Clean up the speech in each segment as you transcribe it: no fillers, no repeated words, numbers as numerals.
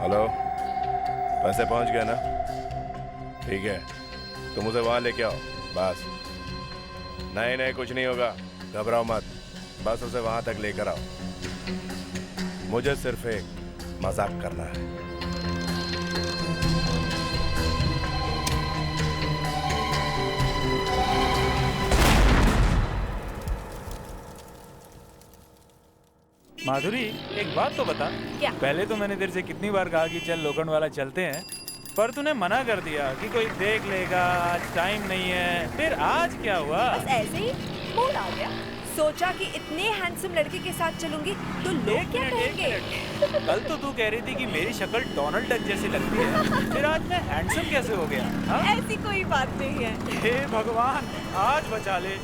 Hello, पैसे पहुंच गए ना? ठीक है, तुम उसे वहां लेके आओ बस। नहीं नहीं, कुछ नहीं होगा, घबराओ मत, बस उसे वहां तक लेकर आओ। मुझे सिर्फ एक मजाक करना है। माधुरी, एक बात तो बता। क्या? पहले तो मैंने तेरे से कितनी बार कहा कि चल लोखंड वाला चलते हैं, पर तूने मना कर दिया कि कोई देख लेगा, आज टाइम नहीं है। फिर आज क्या हुआ? बस ऐसे ही मूड आ गया। सोचा कि इतने हैंडसम लड़के के साथ चलूंगी तो लोग क्या कहेंगे। कल तो तू कह रही थी कि मेरी शक्ल डोनाल्ड डक जैसी लगती है, फिर आज मैं हैंडसम कैसे हो गया? हाँ? ऐसी कोई बात नहीं है। हे भगवान, आज बचा ले।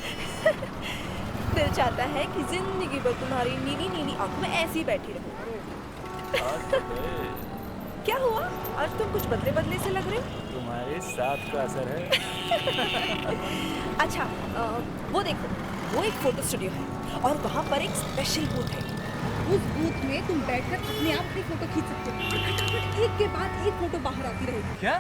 दिल चाहता है कि जिंदगी भर तुम्हारी नीली नीली आंखों में ऐसी बैठी रहूं। क्या हुआ? आज तुम कुछ बदले बदले से लग रहे हो। तुम्हारे साथ का असर है। अच्छा, वो देखो, वो एक फोटो स्टूडियो है और वहाँ पर एक स्पेशल बूथ है। उस बूथ में तुम बैठकर अपने आप अपनी फोटो खींच सकते हो और फटाफट एक के बाद एक फोटो बाहर आती रहेगी। क्या?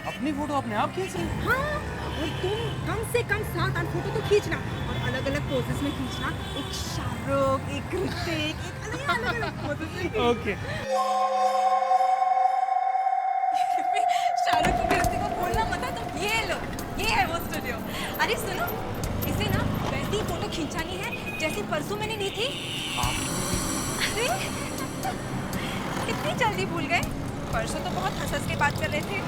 अपनी फोटो अपने आप खींच रही? हाँ, और तुम कम से कम 7-8 फोटो तो खींचना और अलग अलग पोजेस में खींचना। एक शाहरुख, एक ऋतिक, एक अलग अलग पोजेस में। ओके। शाहरुख की ऋतिक को बोलना मत है। तो ये लो, ये है वो स्टूडियो। अरे सुनो, इसे ना वैसी फोटो खींचानी है जैसे परसों मैंने ली थी। अरे कितनी जल्दी भूल गए। परसों तो बहुत हंस के बात कर रहे थे।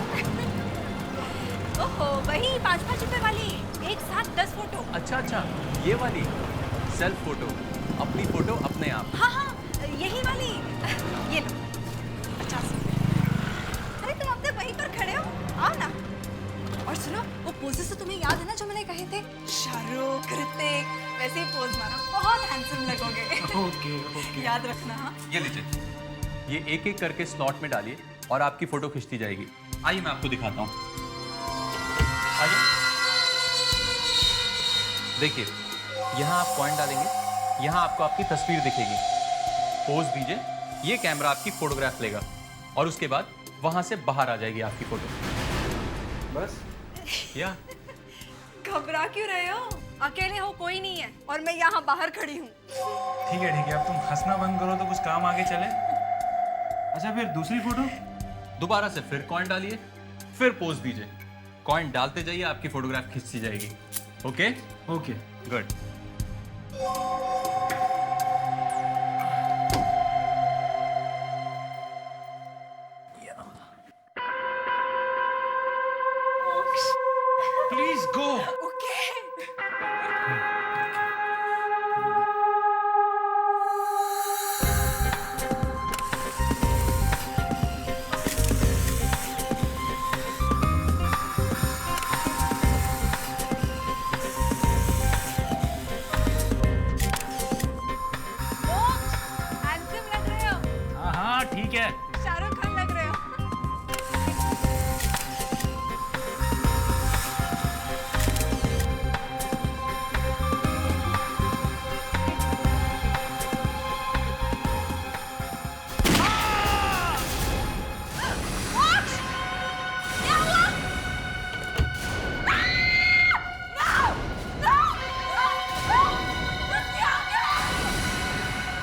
ओहो, वही 5-5 रुपए वाली, एक साथ 10 फोटो। अच्छा, ये वाली सेल्फ फोटो, अपनी फोटो अपने आप। हाँ, यही वाली। ये लो, 50 रुपए। अरे तुम अब तक वहीं पर खड़े हो, आओ ना। और सुनो, वो पोजेस तो तुम्हें याद है ना जो मैंने कहे थे? शाहरुख, ऋतिक, वैसे ही पोज मारो, बहुत हैंडसम लगोगे। ओके। याद रखना। हाँ, ये लीजिए, ये एक एक करके स्लॉट में डालिए और आपकी फोटो खिंचती जाएगी। आइए मैं आपको दिखाता हूँ। आइए, देखिए, यहाँ आप कॉइन डालेंगे, यहाँ आपको आपकी तस्वीर दिखेगी। पोज दीजिए, ये कैमरा आपकी फोटोग्राफ लेगा और उसके बाद वहां से बाहर आ जाएगी आपकी फोटो। बस या घबरा क्यों रहे हो? अकेले हो, कोई नहीं है और मैं यहाँ बाहर खड़ी हूँ। ठीक है, अब तुम हंसना बंद करो तो कुछ काम आगे चले। अच्छा, फिर दूसरी फोटो? दोबारा से फिर कॉइन डालिए, फिर पोज दीजिए, कॉइन डालते जाइए, आपकी फोटोग्राफ खिंचती जाएगी। Okay good. Please go. Okay. Handsome लग रहे हो। हाँ, ठीक है। शाहरुख खान लग रहे हो।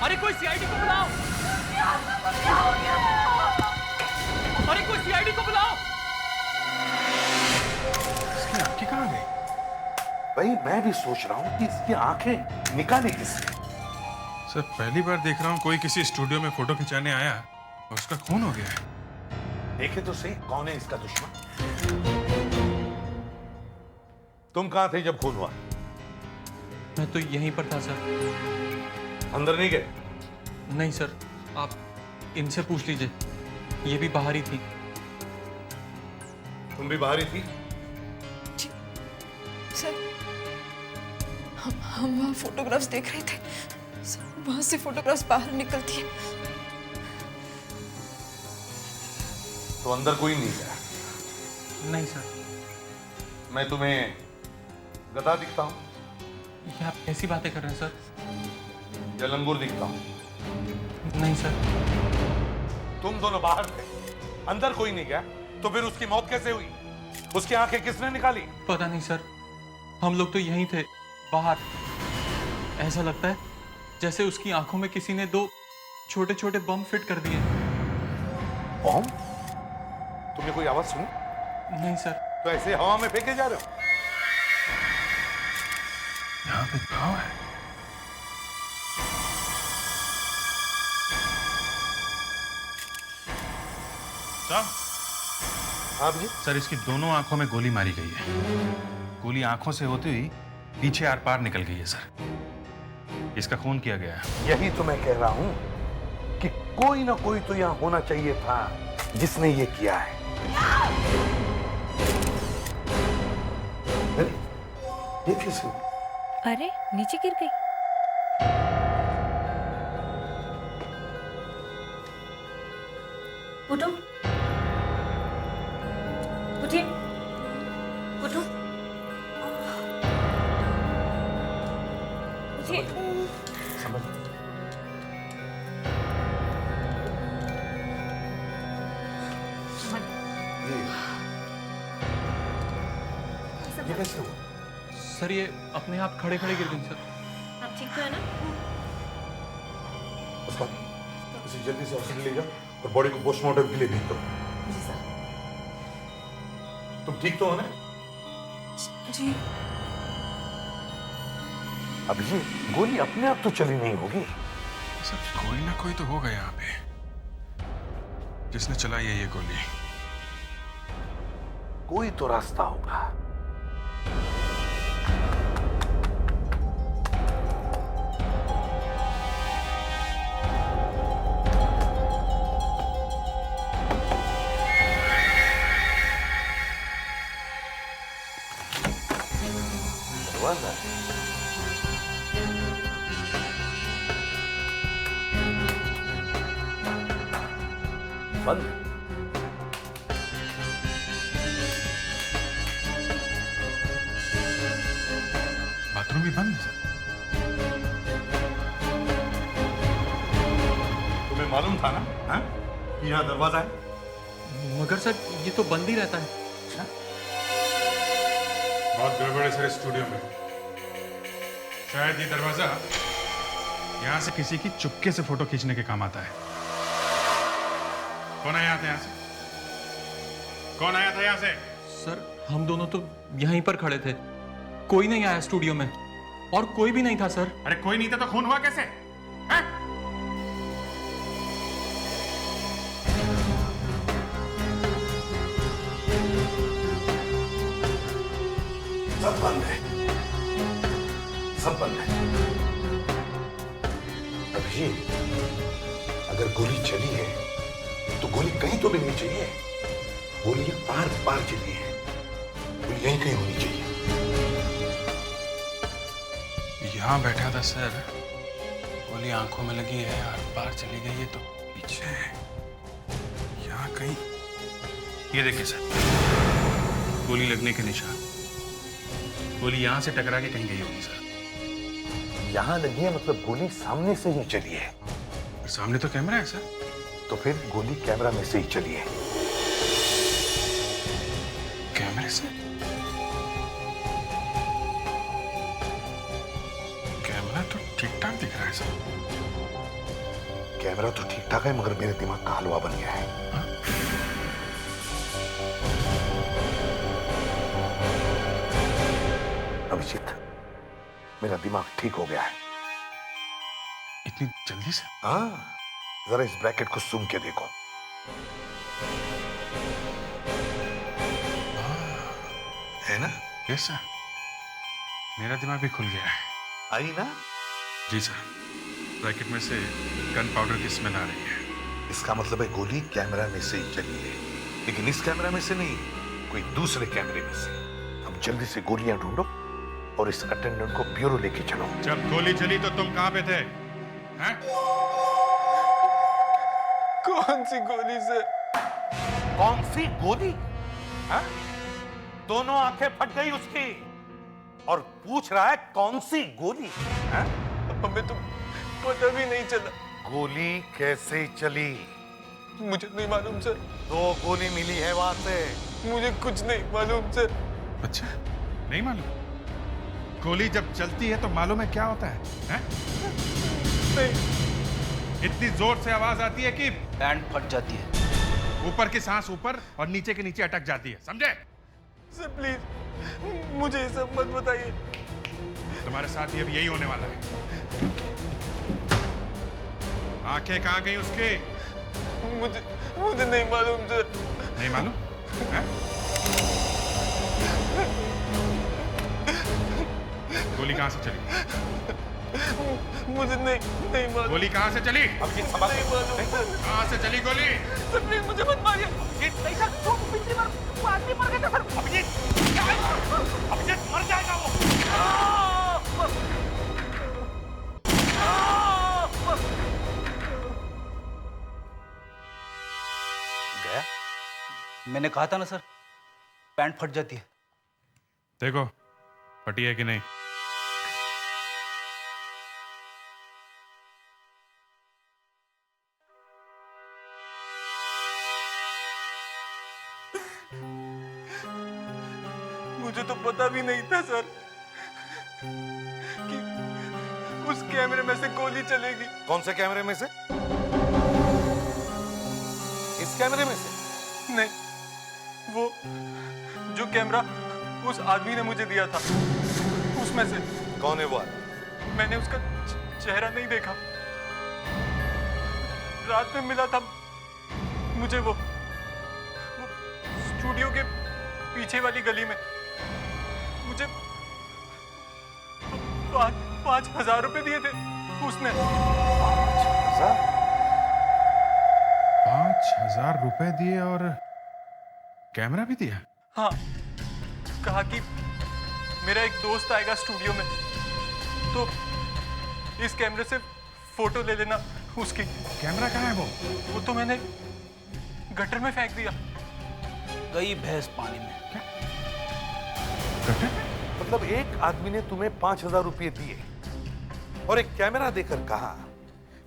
अरे कोई सीआईडी को बुलाओ! अरे कोई सीआईडी को बुलाओ! इसकी आंखें कहाँ गई? भाई मैं भी सोच रहा हूँ कि इसकी आंखें निकाले किसने? सर, पहली बार देख रहा हूँ कोई किसी स्टूडियो में फोटो खिंचाने आया और उसका खून हो गया है। देखे तो सही कौन है इसका दुश्मन। तुम कहाँ थे जब खून हुआ? मैं तो यहीं पर था सर। अंदर नहीं गए? नहीं सर, आप इनसे पूछ लीजिए, ये भी बाहर ही थी। तुम भी बाहर ही थी? सर, हम वहाँ फोटोग्राफ्स देख रहे थे। सर, वहाँ से फोटोग्राफ्स बाहर निकलती है। तो अंदर कोई नहीं गया? नहीं सर। मैं तुम्हें गधा दिखता हूँ ये आप कैसी बातें कर रहे हैं सर? या लंगूर दिखता हूँ? नहीं सर। तुम दोनों बाहर थे, अंदर कोई नहीं गया तो फिर उसकी मौत कैसे हुई? उसकी आंखें किसने निकाली? पता नहीं सर, हम लोग तो यहीं थे, बाहर। ऐसा लगता है जैसे उसकी आंखों में किसी ने 2 छोटे छोटे बम फिट कर दिए। बम? तुमने कोई आवाज सुनी? नहीं सर। तो ऐसे हवा में फेंके जा रहे हो? यहाँ पे गाँव है। साहब, हाँ जी। सर इसकी दोनों आंखों में गोली मारी गई है। गोली आंखों से होती हुई पीछे आर पार निकल गई है सर। इसका खून किया गया है। यही तो मैं कह रहा हूं कि कोई ना कोई तो यहां होना चाहिए था जिसने ये किया है। अरे, ये कैसे? अरे नीचे गिर गई। उठो, उठिए, उठो, उठिए। समझ। ये कैसे हुआ? सर ये अपने आप खड़े खड़े गिर गई सर। आप ठीक तो है ना? उसका इसे जल्दी से हॉस्पिटल ले जाओ और बॉडी को पोस्टमार्टम के लिए भेज दो। जी सर। तुम ठीक तो हो ना? जी। अब ये गोली अपने आप तो चली नहीं होगी। सर कोई ना कोई तो होगा यहाँ पे जिसने चलाई है ये गोली। कोई तो रास्ता होगा। दरवाजा बंद। बाथरूम भी बंद है सर। तुम्हें मालूम था ना हाँ? कि यहाँ दरवाजा है? मगर सर ये तो बंद ही रहता है। बहुत गड़बड़ है सर इस स्टूडियो में। शायद ये दरवाजा यहाँ से किसी की चुपके से फोटो खींचने के काम आता है। कौन आया था यहाँ से? कौन आया था यहाँ से? सर हम दोनों तो यहीं पर खड़े थे, कोई नहीं आया स्टूडियो में, और कोई भी नहीं था सर। अरे कोई नहीं था तो खून हुआ कैसे? हैं? सब बंद है, सब बंद है। अभी अगर गोली चली है तो गोली कहीं तो मिलनी चाहिए। गोली आर पार चली है, गोली यहीं कहीं होनी चाहिए। यहाँ बैठा था सर, गोली आंखों में लगी है और पार चली गई है तो पीछे है। यहाँ कहीं, ये देखिए सर, गोली लगने के निशान। गोली यहाँ से टकरा के कहीं गई होगी सर। यहां लगी है मतलब गोली सामने से ही चली है। सामने तो कैमरा है सर। तो फिर गोली कैमरा में से ही चली है। कैमरे से? कैमरा तो ठीक ठाक दिख रहा है सर। कैमरा तो ठीक ठाक है मगर मेरे दिमाग का हलवा बन गया है। अभिजीत, मेरा दिमाग ठीक हो गया है। इतनी जल्दी से? हाँ, जरा इस ब्रैकेट को सूम के देखो। है ना? यस सर, मेरा दिमाग भी खुल गया है। आई ना? जी सर, ब्रैकेट में से गन पाउडर की स्मेल आ रही है। इसका मतलब है गोली कैमरा में से ही चली है, लेकिन इस कैमरा में से नहीं, कोई दूसरे कैमरे में से। अब जल्दी से गोलियां ढूंढो और इस अटेंडेंट को ब्यूरो लेके चलो। जब गोली चली तो तुम कहाँ पे थे? हैं? कौन सी गोली से? कौन सी गोली? हाँ? दोनों आंखें फट गई उसकी और पूछ रहा है कौन सी गोली? हाँ? हमें तो पता भी नहीं चला। गोली कैसे चली मुझे नहीं मालूम सर। 2 गोली मिली है वहां से। मुझे कुछ नहीं मालूम सर। अच्छा, नहीं मालूम? गोली जब चलती है तो मालूम है क्या होता है, हैं? नहीं। इतनी जोर से आवाज आती है कि बैंड फट जाती है। ऊपर की सांस ऊपर और नीचे के नीचे अटक जाती है, समझे? सर प्लीज मुझे ये सब मत बताइए। तुम्हारे साथ ये अब यही होने वाला है। आंखें कहाँ गई उसकी? मुझे नहीं मालूम सर। नहीं मालूम? हैं? गोली कहाँ से चली? मुझे नहीं मालूम। गोली कहाँ से चली? अब ये सवाल नहीं मालूम सर। कहाँ से चली गोली? सर प्लीज मुझे मत मारिए। नहीं सर, वो पिछली बार वो आदमी मर गया था सर। अभिजीत मर जाएगा वो। गया? मैंने कहा था ना सर, पैंट फट जाती है। देखो फटी है कि नहीं। मुझे तो पता भी नहीं था सर कि उस कैमरे में से गोली चलेगी। कौन से कैमरे में से? इस कैमरे में से? नहीं, वो जो कैमरा उस आदमी ने मुझे दिया था उसमें से। कौन है वो आदमी? मैंने उसका चेहरा नहीं देखा। रात में मिला था मुझे वो स्टूडियो के पीछे वाली गली में। मुझे 5,000 रुपए दिए थे उसने। 5,000 रुपए दिए और कैमरा भी दिया? हाँ, कहा कि मेरा एक दोस्त आएगा स्टूडियो में तो इस कैमरे से फोटो ले लेना उसकी। कैमरा कहाँ है वो तो मैंने गटर में फेंक दिया। गई भैंस पानी में। मतलब एक आदमी ने तुम्हें 5,000 रुपए दिए और एक कैमरा देकर कहा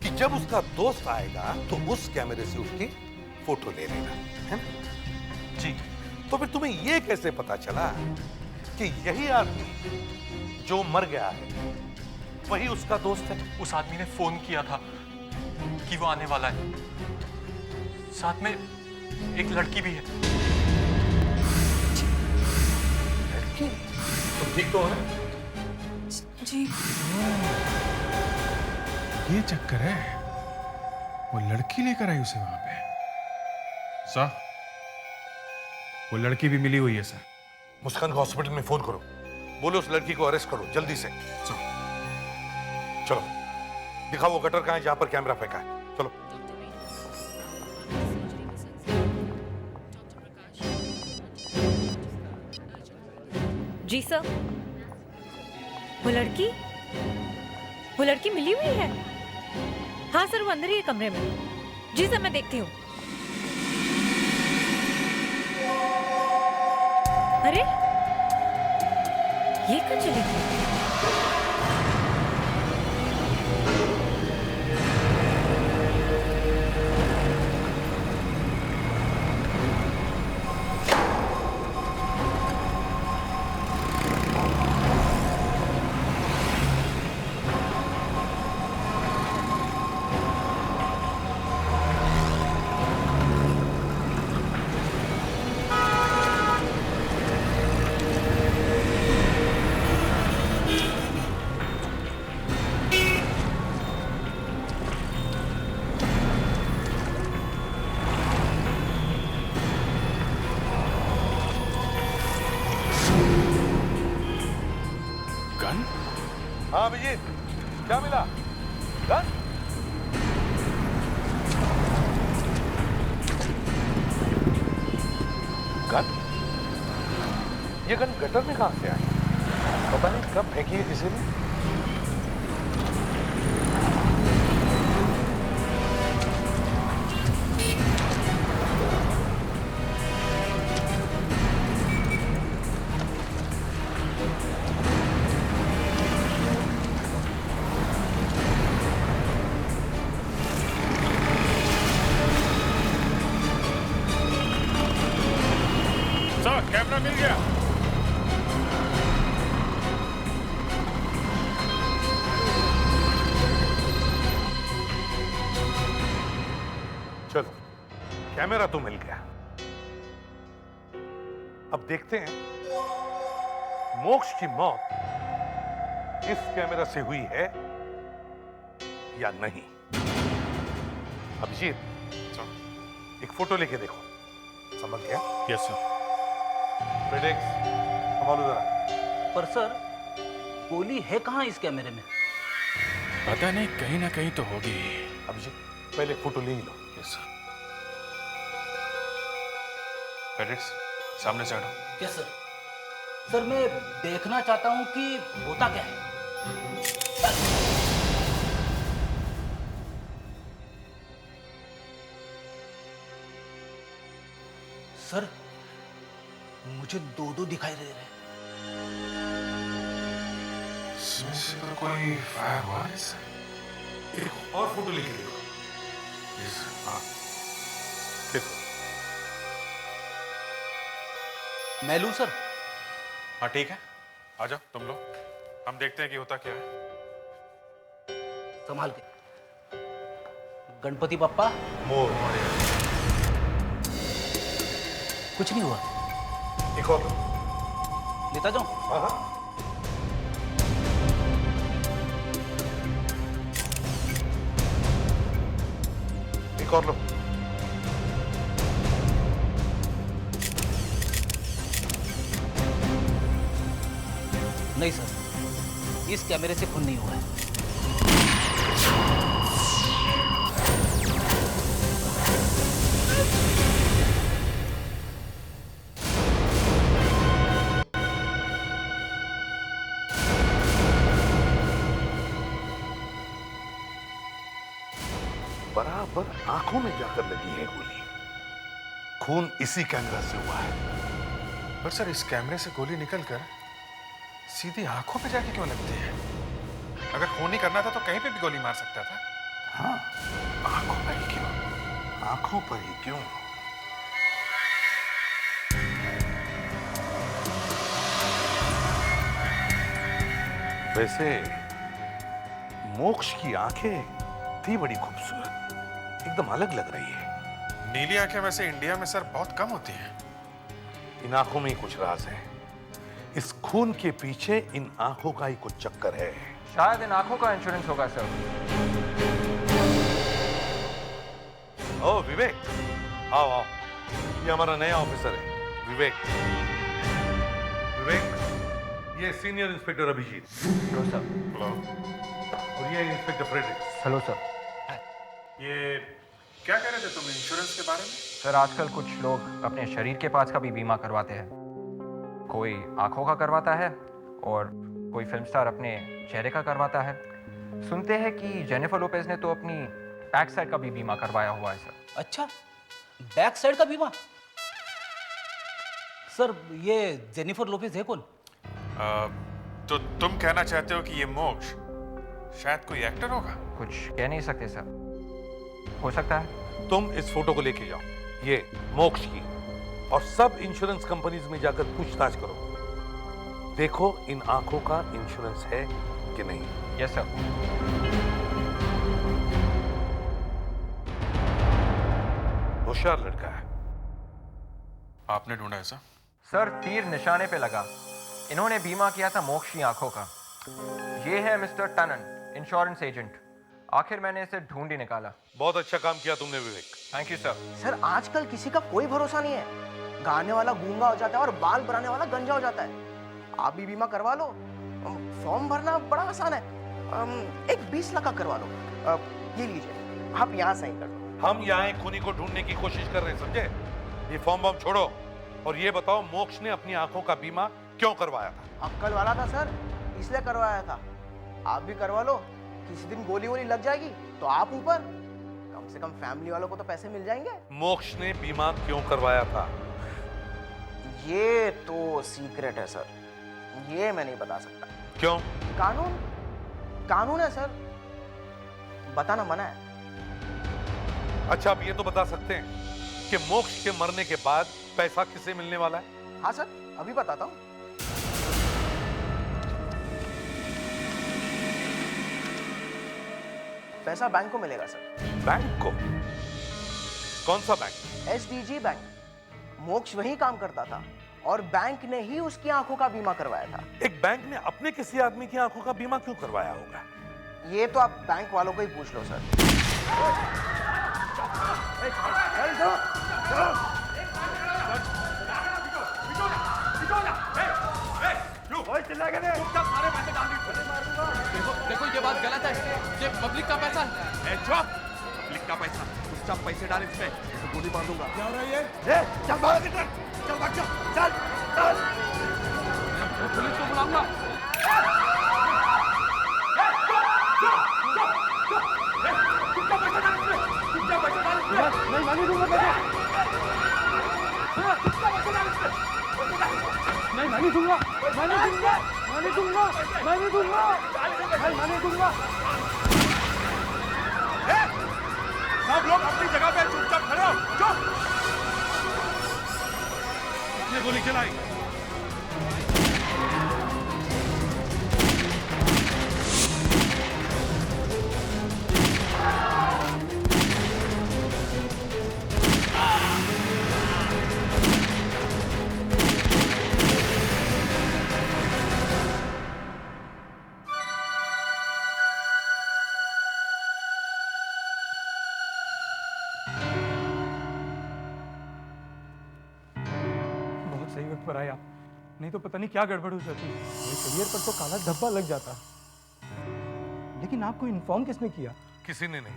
कि जब उसका दोस्त आएगा तो उस कैमरे से उसकी फोटो ले लेना, है ना? जी। तो फिर तुम्हें यह कैसे पता चला कि यही आदमी जो मर गया है वही उसका दोस्त है? उस आदमी ने फोन किया था कि वो आने वाला है। साथ में एक लड़की भी है। लड़की? तुम ठीक तो हो ना? जी। ये चक्कर है, वो लड़की लेकर आई उसे वहां पे। सर, वो लड़की भी मिली हुई है सर। मुस्कान को हॉस्पिटल में फोन करो, बोलो उस लड़की को अरेस्ट करो जल्दी से। चलो दिखाओ वो गटर कहाँ है जहां पर कैमरा फेंका है। चलो। जी सर। वो लड़की मिली हुई है? हाँ सर, वो अंदर ही है कमरे में। जी सर, मैं देखती हूँ। अरे ये कहाँ चली गई? हाँ अभिजीत, क्या मिला? गन? गन? ये गन गटर में कहां से आई? पता नहीं कब फेंकी है किसी ने। मिल गया। चलो, कैमरा तो मिल गया। अब देखते हैं मोक्ष की मौत इस कैमरा से हुई है या नहीं। अभिजीत, एक फोटो लेके देखो। समझ गया? Yes sir. फेडेक्स, संभालो जरा। पर सर, गोली है कहाँ इस कैमरे में? पता नहीं, कहीं ना कहीं तो होगी। अभिजीत, पहले फोटो ले ही लो। Yes sir. फेडेक्स, सामने से हटो। Yes sir. सर, मैं देखना चाहता हूँ कि होता क्या है। सर, मुझे दो दिखाई दे रहे हैं। इसमें से तो कोई फायर हुआ है सर। एक और फोटो लेके देखो। Yes sir. हाँ, देखो। मैं लूं सर? हाँ ठीक है, आ जाओ तुम लोग, हम देखते हैं कि होता क्या है। संभाल के। गणपति बप्पा। मोर। कुछ नहीं हुआ। एक और। लेता जाऊं? हाँ हाँ। एक और लो। नहीं सर, इस कैमरे से खून नहीं हुआ है। बराबर आंखों में जाकर लगी है गोली। खून इसी कैमरा से हुआ है। पर सर, इस कैमरे से गोली निकलकर सीधी आंखों पे जाके क्यों लगती है? अगर खून नहीं करना था तो कहीं पे भी गोली मार सकता था। हाँ, आंखों पर ही क्यों? आंखों पर ही क्यों? वैसे मोक्ष की आंखें थी बड़ी खूबसूरत, एकदम अलग लग रही है। नीली आंखें वैसे इंडिया में सर बहुत कम होती हैं। इन आंखों में ही कुछ राज है। इस खून के पीछे इन आंखों का ही कुछ चक्कर है। शायद इन आंखों का इंश्योरेंस होगा सर। ओ विवेक, आओ आओ, ये हमारा नया ऑफिसर है विवेक। विवेक, ये senior inspector Abhijeet. Hello sir. Hello. और ये इंस्पेक्टर फ्रेडरिक्स। Hello sir. ये क्या कह रहे थे तुम इंश्योरेंस के बारे में? सर, आजकल कुछ लोग अपने शरीर के पार्ट्स का भी बीमा करवाते हैं। कोई आंखों का करवाता है और कोई फिल्म स्टार अपने चेहरे का करवाता है। सुनते हैं कि जेनिफर लोपेज ने तो अपनी बैक साइड का भी बीमा करवाया हुआ है सर। अच्छा, बैक साइड का बीमा? सर, ये जेनिफर लोपेज है कौन? तो तुम कहना चाहते हो कि ये मोक्ष शायद कोई एक्टर होगा? कुछ कह नहीं सकते सर, हो सकता है। तुम इस फोटो को लेके जाओ, ये मोक्ष की, और सब इंश्योरेंस कंपनीज में जाकर पूछताछ करो। देखो इन आंखों का इंश्योरेंस है कि नहीं। Yes sir. होशियार लड़का है। आपने ढूंढा है सर? सर, तीर निशाने पे लगा। इन्होंने बीमा किया था मोक्ष की आंखों का। ये है मिस्टर टनन, इंश्योरेंस एजेंट। आखिर मैंने इसे ढूंढ ही निकाला। बहुत अच्छा काम किया तुमने Vivek. Thank you sir. Sir, आजकल किसी का कोई भरोसा नहीं है। गाने वाला गूंगा हो जाता है और बाल बनाने वाला गंजा हो जाता है। आप भी बीमा करवा लो। फॉर्म भरना बड़ा आसान है। एक 20 लाख का करवा लो। ये लीजिए, आप यहाँ साइन कर दो। हम यहाँ एक खूनी को ढूंढने की कोशिश कर रहे हैं, समझे? ये फॉर्म बॉम छोड़ो और ये बताओ मोक्ष ने अपनी आंखों का बीमा क्यों करवाया था? अक्कल वाला था सर, इसलिए करवाया था। आप भी करवा लो। किसी दिन गोली वोली लग जाएगी तो आप ऊपर, कम से कम फैमिली वालों को तो पैसे मिल जाएंगे। मोक्ष ने बीमा क्यों करवाया था? ये तो सीक्रेट है सर, ये मैं नहीं बता सकता। क्यों? कानून है सर, बताना मना है। अच्छा, आप ये तो बता सकते हैं कि मोक्ष के मरने के बाद पैसा किसे मिलने वाला है? हाँ सर, अभी बताता हूँ। पैसा बैंक को मिलेगा सर। बैंक को? कौन सा बैंक? SDG bank. मोक्ष वहीं काम करता था और बैंक ने ही उसकी आंखों का बीमा करवाया था। एक बैंक ने अपने किसी आदमी की आंखों का बीमा क्यों करवाया होगा? ये तो आप बैंक वालों को ही पूछ लो सर। देखो ये बात गलत है, ये पब्लिक का पैसा है। पब्लिक का पैसा, चुपचाप पैसे डाल इसमें, तो गोली मार दूंगा। क्या हो रहा है ये? चल भाग इधर, चल भाग चल, चल। पुलिस को बुलाऊंगा। नहीं मानी दूंगा पैसे। नहीं मानी दूंगा, मानी दूंगा, मानी दूंगा, मानी दूंगा, नहीं मानी दूंगा। सब लोग अपनी जगह पे चुपचाप खड़े हो, चुप। ये गोली चलाई। सही वक्त पर आया, नहीं तो पता नहीं क्या गड़बड़ हो जाती। मेरे करियर पर तो काला धब्बा लग जाता। लेकिन आपको इन्फॉर्म किसने किया? किसी ने नहीं,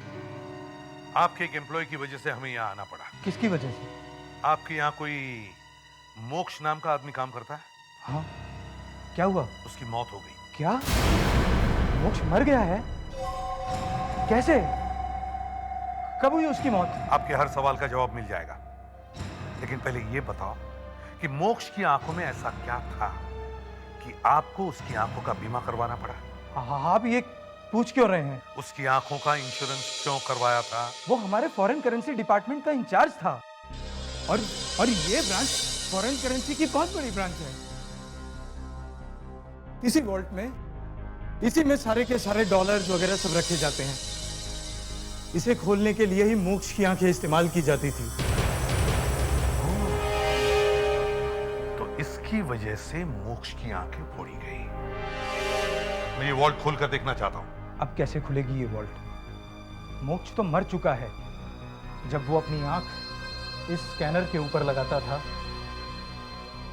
आपके एक एम्प्लॉय की वजह से हमें यहाँ आना पड़ा। किसकी वजह से? आपके यहाँ कोई मोक्ष नाम का आदमी काम करता है? हाँ, क्या हुआ? उसकी मौत हो गई। क्या? मोक्ष मर गया है? कैसे? कब हुई उसकी मौत? आपके हर सवाल का जवाब मिल जाएगा, लेकिन पहले ये बताओ कि मोक्ष की आंखों में ऐसा क्या था कि आपको उसकी आंखों का बीमा करवाना पड़ा? आप ये पूछ क्यों रहे हैं? उसकी आंखों का इंश्योरेंस क्यों करवाया था? वो हमारे फॉरेन करेंसी डिपार्टमेंट का इंचार्ज था और ये ब्रांच फॉरेन करेंसी की बहुत बड़ी ब्रांच है। इसी वॉल्ट में, इसी में सारे के सारे डॉलर्स वगैरह सब रखे जाते हैं। इसे खोलने के लिए ही मोक्ष की आंखें इस्तेमाल की जाती थी। इसकी वजह से मोक्ष की आंखें फोड़ी गई। मैं ये वॉल्ट खोलकर देखना चाहता हूं। अब कैसे खुलेगी ये वॉल्ट? मोक्ष तो मर चुका है। जब वो अपनी आंख इस स्कैनर के ऊपर लगाता था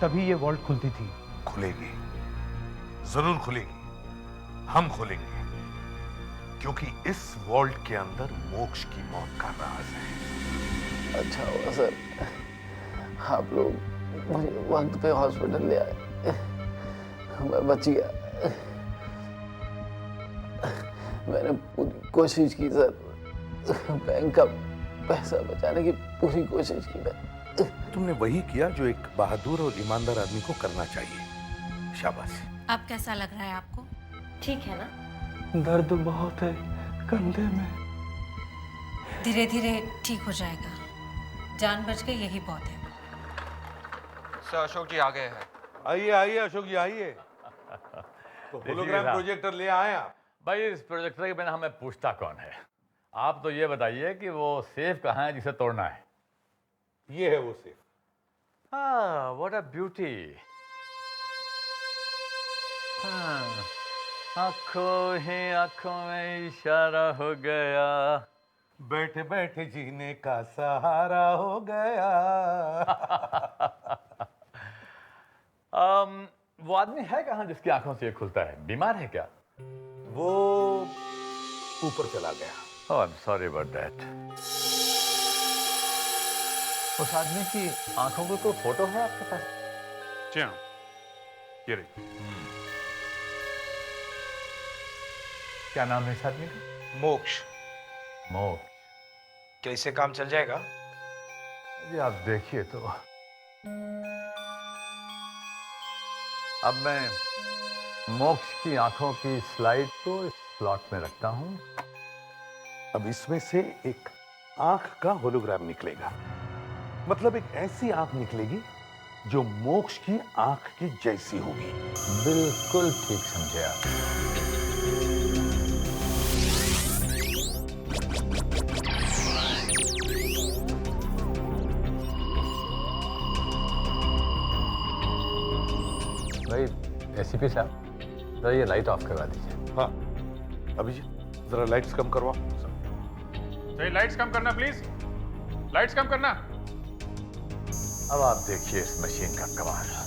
तभी ये वॉल्ट खुलती थी। खुलेगी, जरूर खुलेगी। हम खोलेंगे, क्योंकि इस वॉल्ट के अंदर मोक्ष की मौत का राज है। अच्छा हुआ सर, आप लोग मुझे वक्त पे हॉस्पिटल ले आए, मैं बच गया। मैंने पूरी कोशिश की सर, बैंक का पैसा बचाने की पूरी कोशिश की मैं। तुमने वही किया जो एक बहादुर और ईमानदार आदमी को करना चाहिए। शाबाश। अब कैसा लग रहा है आपको? ठीक है ना? दर्द बहुत है कंधे में। धीरे धीरे ठीक हो जाएगा, जान बच गई यही बहुत है। सर अशोक जी आ गए हैं। आइए आइए अशोक जी आइए। तो होलोग्राम प्रोजेक्टर ले आए आप? भाई इस प्रोजेक्टर के बिना हमें पूछता कौन है? आप तो ये बताइए कि वो सेफ कहाँ है जिसे तोड़ना है? ये है वो सेफ। हाँ, व्हाट अ ब्यूटी। आंखों ही आंखों में इशारा हो गया, बैठे बैठे जीने का सहारा हो गया। वो आदमी है कहाँ जिसकी आंखों से ये खुलता है? बीमार है क्या? वो ऊपर चला गया। Oh, I'm sorry about that. उस आदमी की आंखों की कोई फोटो है आपके पास? जी हाँ, ये रही। क्या नाम है इस आदमी का? मोक्ष। मोक्ष। क्या इससे काम चल जाएगा? जी आप देखिए तो। अब मैं मोक्ष की आंखों की स्लाइड को इस स्लॉट में रखता हूं। अब इसमें से एक आंख का होलोग्राम निकलेगा, मतलब एक ऐसी आंख निकलेगी जो मोक्ष की आंख की जैसी होगी। बिल्कुल ठीक समझे आप। भाई एसीपी साहब, जरा ये लाइट ऑफ करवा दीजिए। हाँ अभिजीत, जरा लाइट्स कम करवा। तो लाइट्स कम करना प्लीज, लाइट्स कम करना। अब आप देखिए इस मशीन का कमाल।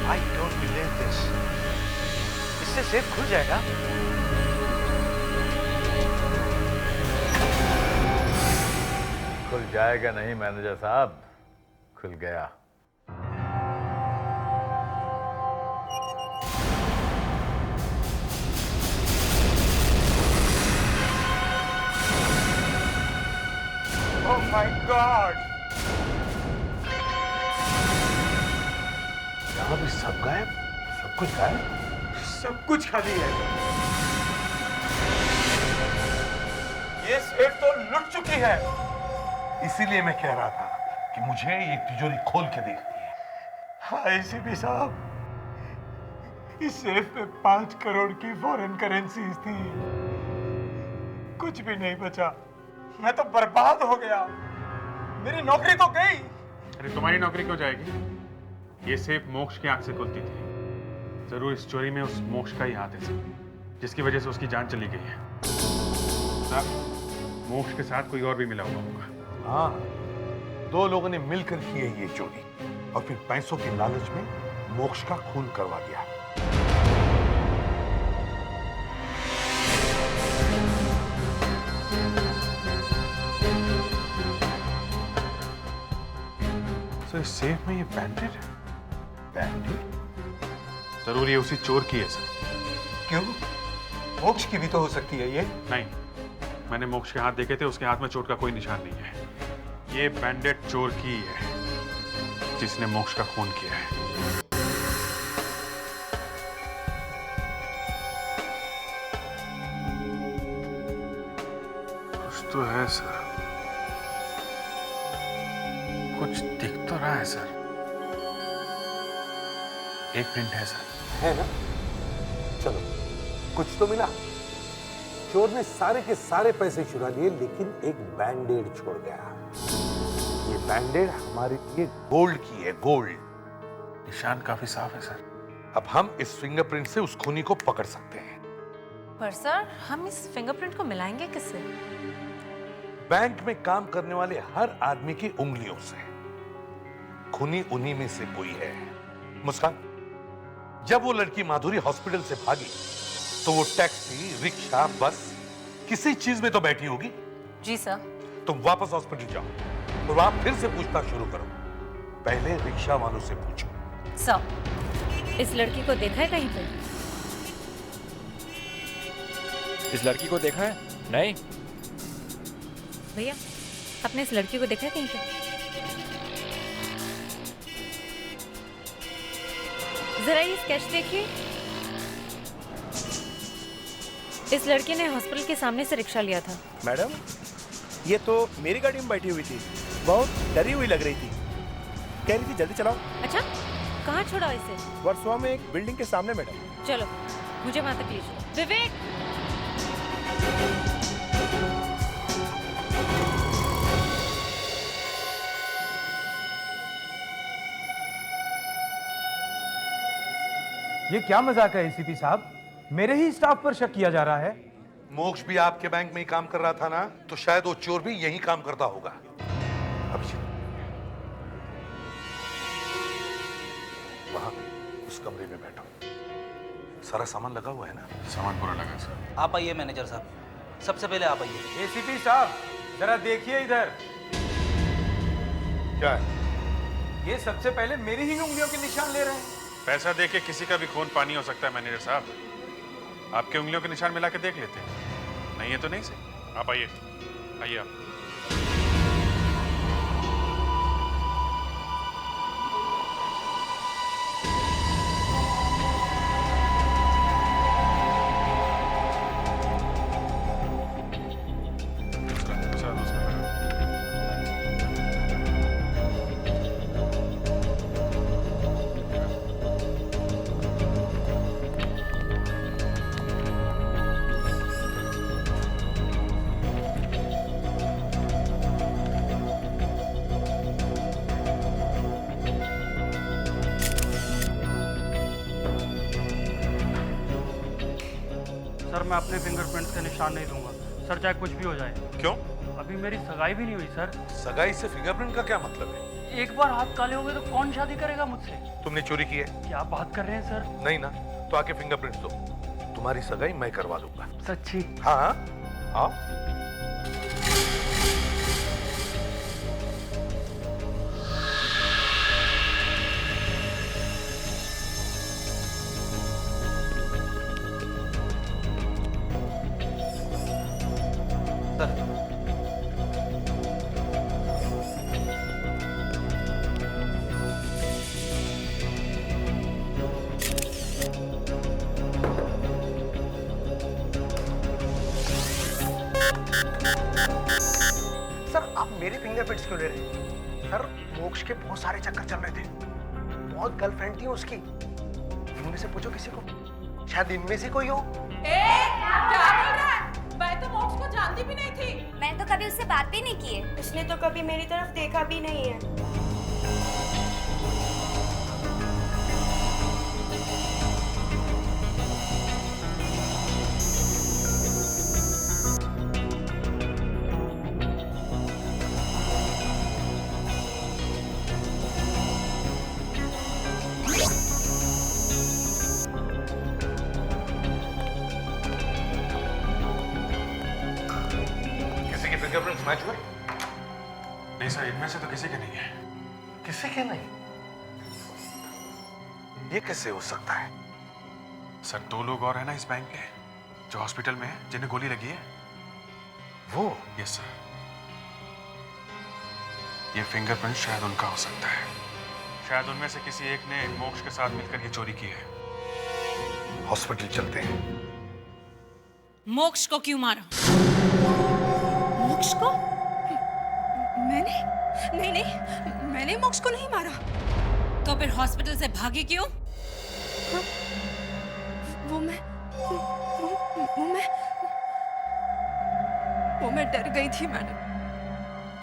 I don't believe this. इससे सेफ खुल जाएगा? खुल जाएगा नहीं मैनेजर साहब, खुल गया। Oh my God! यहाँ भी सब गायब, सब कुछ गायब, सब कुछ खाली है। ये सेठ तो लुट चुकी है। इसीलिए मैं कह रहा था कि मुझे ये तिजोरी खोल के देखनी है। हाँ एसीपी साहब, इस सेफ में 5 करोड़ की फॉरेन करेंसीज थी। कुछ भी नहीं बचा। मैं तो बर्बाद हो गया। मेरी नौकरी तो गई। अरे तुम्हारी नौकरी क्यों जाएगी? ये सेफ मोक्ष की आंख से खुलती थी। जरूर इस चोरी में उस मोक्ष का ही हाथ है सर, जिसकी वजह से उसकी जान चली गई है। सर, मोक्ष के साथ कोई और भी मिला हुआ होगा। हाँ, 2 लोगों ने मिलकर की है ये चोरी और फिर पैसों के लालच में मोक्ष का खून करवा दिया। तो इस सेफ में ये बैंडेड है। बैंडेड? जरूर ये उसी चोर की है सर। क्यों? मोक्ष की भी तो हो सकती है ये। नहीं, मैंने मोक्ष के हाथ देखे थे, उसके हाथ में चोट का कोई निशान नहीं है। ये बैंडेड चोर की है जिसने मोक्ष का खून किया है। कुछ तो है सर, कुछ दिख तो रहा है सर। एक प्रिंट है सर। है ना? चलो, कुछ तो मिला। चोर ने सारे के सारे पैसे चुरा लिए, लेकिन एक बैंडेड छोड़ गया। ये बैंडेड हमारे लिए गोल्ड की है, गोल्ड। निशान काफी साफ है सर। अब हम इस फिंगरप्रिंट से उस खूनी को पकड़ सकते हैं। पर सर, हम इस फिंगरप्रिंट को मिलाएंगे किससे? बैंक में काम करने वाले हर आदमी की उंगलियों से। खूनी उन्हीं में से कोई है। मुस्कान, जब वो लड़की माधुरी हॉस्पिटल से भागी तो वो टैक्सी, रिक्शा, बस किसी चीज में तो बैठी होगी। जी सर। तुम वापस हॉस्पिटल जाओ और वहां फिर से पूछताछ शुरू करो। पहले रिक्शा वालों से पूछो। सर, इस लड़की को देखा है कहीं पे? इस लड़की को देखा है? नहीं। भैया, आपने इस लड़की को देखा है कहीं पे? जरा ये स्केच देखिए। इस लड़की ने हॉस्पिटल के सामने से रिक्शा लिया था। मैडम, ये तो मेरी गाड़ी में बैठी हुई थी, बहुत डरी हुई लग रही थी, कह रही थी जल्दी चलाओ। अच्छा, कहाँ छोड़ा इसे? वर्सोवा में एक बिल्डिंग के सामने मैडम। चलो, मुझे वहां तक ले चलो। विवेक! ये क्या मजाक है एसीपी साहब? मेरे ही स्टाफ पर शक किया जा रहा है। मोक्ष भी आपके बैंक में ही काम कर रहा था ना, तो शायद वो चोर भी यही काम करता होगा। अभिजीत, वहां उस कमरे में बैठो। सारा सामान लगा हुआ है ना? सामान पूरा लगा सर। आप आइए मैनेजर साहब। सबसे पहले आप आइए। एसीपी साहब जरा देखिए इधर। क्या है? ये सबसे पहले मेरी ही उंगलियों के निशान ले रहे हैं। पैसा देके किसी का भी खून पानी हो सकता है मैनेजर साहब। आपके उंगलियों के निशान मिला के देख लेते हैं। नहीं है तो नहीं सही। आप आइए, आइए आप। सर मैं अपने फिंगरप्रिंट्स के निशान नहीं दूंगा सर, चाहे कुछ भी हो जाए। क्यों? अभी मेरी सगाई भी नहीं हुई सर। सगाई से फिंगरप्रिंट का क्या मतलब है? एक बार हाथ काले हो गए तो कौन शादी करेगा मुझसे? तुमने चोरी की है? क्या बात कर रहे हैं सर? नहीं ना, तो आके फिंगरप्रिंट्स दो, तुम्हारी सगाई मैं करवा दूंगा। सच्ची? हाँ हाँ, आओ। सर आप मेरे फिंगरप्रिंट्स क्यों ले रहे हैं? सर मोक्ष के बहुत सारे चक्कर चल रहे थे, बहुत गर्लफ्रेंड थी उसकी। इनमें से पूछो किसी को, शायद इनमें से कोई हो। क्या बोल रहा है? मैं तो मोक्ष को जानती भी नहीं थी। मैंने तो कभी उससे बात भी नहीं की है। उसने तो कभी मेरी तरफ देखा भी नहीं है। किसी के फिंगरप्रिंट्स मैच हुए? नहीं सर, इनमें से तो किसी के नहीं है। किसी के नहीं? ये कैसे हो सकता है? सर 2 लोग और हैं ना इस बैंक के जो हॉस्पिटल में हैं, जिन्हें गोली लगी है। वो? Yes sir. ये फिंगरप्रिंट शायद उनका हो सकता है। शायद उनमें से किसी एक ने मोक्ष के साथ मिलकर ये चोरी की है। हॉस्पिटल चलते हैं। मोक्ष को क्यों मारा? मोक्ष को? मैंने? नहीं नहीं, मैंने मोक्ष को नहीं मारा। तो फिर हॉस्पिटल से भागी क्यों? वो मैं डर गई थी मैडम,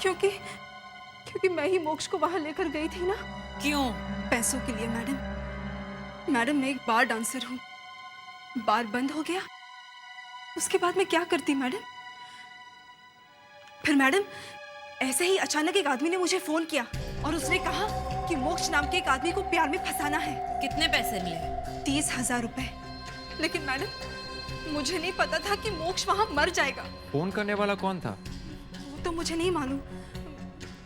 क्योंकि मैं ही मोक्ष को वहां लेकर गई थी ना। क्यों? पैसों के लिए मैडम। मैडम मैं एक बार डांसर हूँ, बार बंद हो गया, उसके बाद मैं क्या करती मैडम? फिर मैडम ऐसे ही अचानक एक आदमी ने मुझे फोन किया और उसने कहा कि मोक्ष नाम के एक आदमी को प्यार में फंसाना है। कितने पैसे मिले? 30,000 रुपए। लेकिन मैडम मुझे नहीं पता था कि मोक्ष वहां मर जाएगा। फोन करने वाला कौन था? वो तो मुझे नहीं मालूम,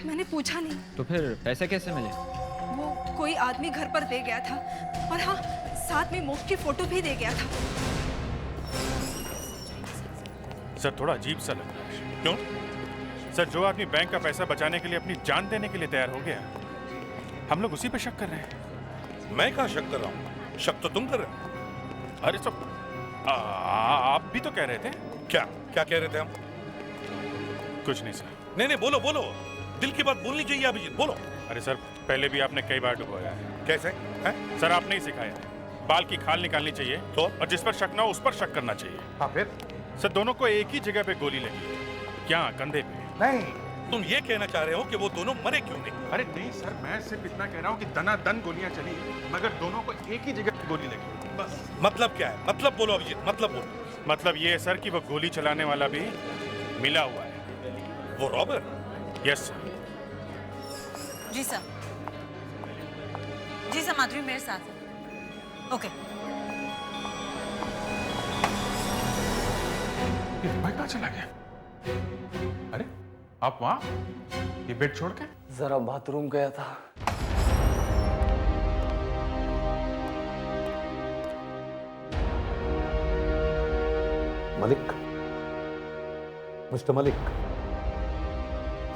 मैंने पूछा नहीं। तो फिर पैसे कैसे मिले? वो कोई आदमी घर पर दे गया था, और हाँ साथ में मोक्ष की फोटो भी दे गया था। सर थोड़ा अजीब सा लग रहा है। क्यों? सर जो आदमी बैंक का पैसा बचाने के लिए अपनी जान देने के लिए तैयार हो गया, हम लोग उसी पे शक कर रहे हैं। मैं कहाँ शक कर रहा हूँ? शक तो तुम कर रहे हो। अरे सब आप भी तो कह रहे थे। क्या क्या कह रहे थे हम? कुछ नहीं सर। नहीं नहीं, बोलो बोलो, दिल की बात बोलनी चाहिए अभिजीत, बोलो। अरे सर पहले भी आपने कई बार डुबोया है। कैसे है? सर आपने ही सिखाया है, बाल की खाल निकालनी चाहिए तो, और जिस पर शक ना हो उस पर शक करना चाहिए। हाँ फिर? सर दोनों को एक ही जगह पे गोली लगी है। क्या कंधे पे? नहीं, तुम ये कहना चाह रहे हो कि वो दोनों मरे क्यों नहीं? अरे नहीं सर, मैं सिर्फ इतना कह रहा हूँ कि दनादन गोलियां चली, मगर दोनों को एक ही जगह पे गोली लगी, बस। मतलब क्या है? मतलब बोलो अभिजीत, मतलब बोलो। मतलब ये है सर कि वो गोली चलाने वाला भी मिला हुआ है। वो रॉबर? Yes sir. जी सर। जी सर, माधुरी मेरे साथ है। ओके। ये भाई कहाँ चला गया? अरे आप वहां ये बेड छोड़ के? जरा बाथरूम गया था। मलिक, मिस्टर मलिक,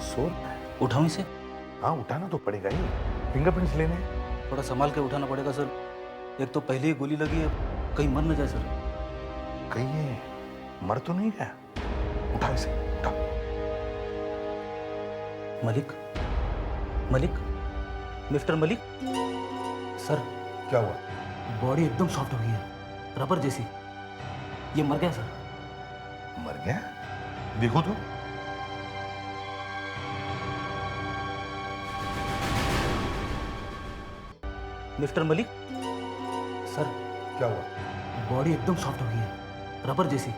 सो उठाऊं इसे? हाँ, उठाना तो पड़ेगा ही, फिंगरप्रिंट्स लेने। थोड़ा संभाल के उठाना पड़ेगा सर, एक तो पहले ही गोली लगी है, कहीं मर न जाए सर। कहीं ये मर तो नहीं गया? उठा इसे, उठा। मलिक, मलिक, मिस्टर मलिक। सर क्या हुआ? बॉडी एकदम सॉफ्ट हो गई है, रबर जैसी। ये मर गया सर। मर गया? देखो तो। मिस्टर मलिक। सर क्या हुआ? बॉडी एकदम सॉफ्ट हो गई है, रबर जैसी।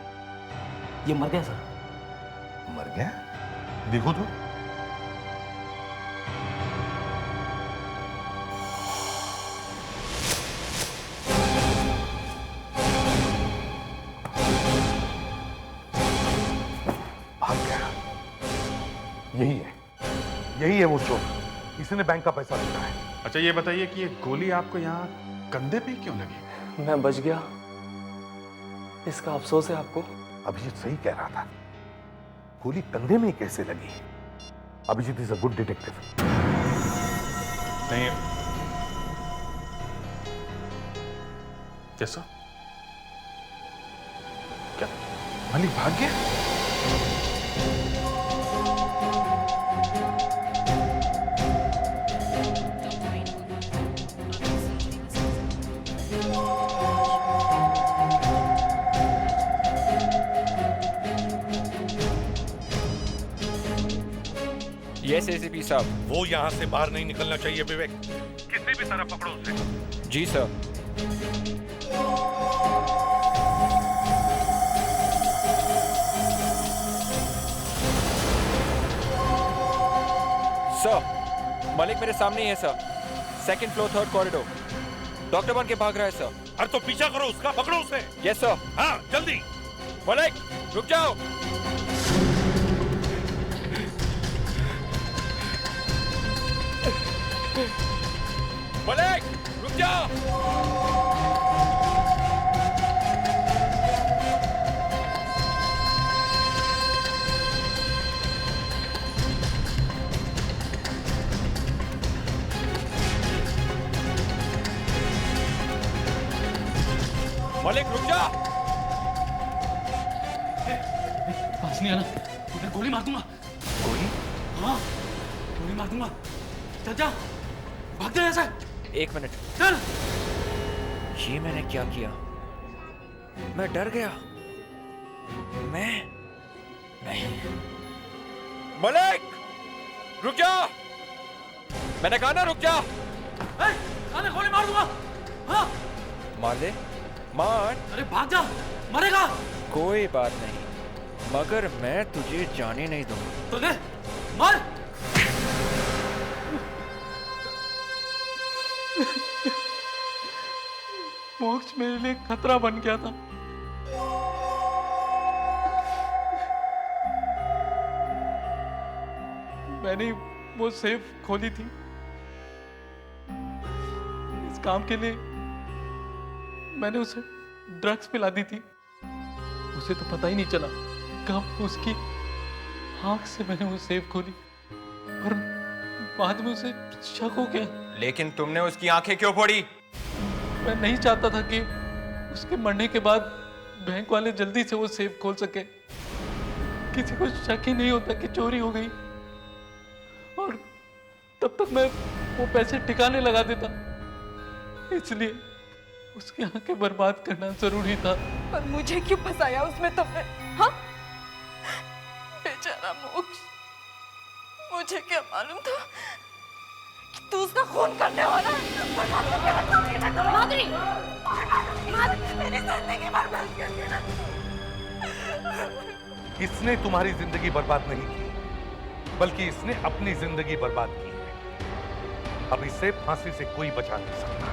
ये मर गया सर। मर गया? देखो तो। भाग गया। यही है वो चोर। इसने बैंक का पैसा लूटा है। अच्छा ये बताइए कि ये गोली आपको यहाँ कंधे पे क्यों लगी? मैं बच गया, इसका अफसोस है आपको? अभिजीत सही कह रहा था, गोली कंधे में कैसे लगी? Abhijeet is a good detective. नहीं कैसा? क्या मलिक भाग गया? यस एसीपी साहब। वो यहाँ से बाहर नहीं निकलना चाहिए विवेक। किसी भी तरह पकड़ो उसे। जी सर। सर मलिक मेरे सामने ही है sir, second floor third corridor, doctor बन के भाग रहा है सर। अरे तो पीछा करो उसका, पकड़ो उसे। Yes sir. हाँ जल्दी। मलिक रुक जाओ। मलिक रुक जाओ। मलिक रुक जा। पास नहीं आना, उधर गोली मार दूंगा। गोली? हाँ गोली मार दूंगा। चल जा, भाग जा यहाँ से। एक मिनट। चल। ये मैंने क्या किया? मैं डर गया। मैं नहीं। मलिक रुक जा, मैंने कहा ना रुक जा। अरे गोली मार दूंगा। हाँ मार दे, मार। अरे भाग जा, मरेगा। कोई बात नहीं, मगर मैं तुझे जाने नहीं दूंगा। तो दे, मार। मोक्ष मेरे लिए खतरा बन गया था। मैंने वो सेफ खोली थी इस काम के लिए। मैंने उसे ड्रग्स पिला दी थी, उसे तो पता ही नहीं चला कब उसकी आंख से मैंने वो सेफ खोली और बाद में उसे शक हो गया। लेकिन तुमने उसकी आंखें क्यों फोड़ी? मैं नहीं चाहता था कि उसके मरने के बाद बैंक वाले जल्दी से वो सेफ खोल सके, किसी को शक ही नहीं होता कि चोरी हो गई, और तब तक मैं वो पैसे ठिकाने लगा देता। इसलिए उसकी आंखें बर्बाद करना जरूरी था। पर मुझे क्यों फंसाया उसमें तुमने? हाँ बेचारा मोक्ष, मुझे क्या मालूम था कि तू उसका खून करने वाला है। माधुरी, मेरी जिंदगी बर्बाद कर दिया। इसने तुम्हारी जिंदगी बर्बाद नहीं की, बल्कि इसने अपनी जिंदगी बर्बाद की है। अब इसे फांसी से कोई बचा नहीं सकता।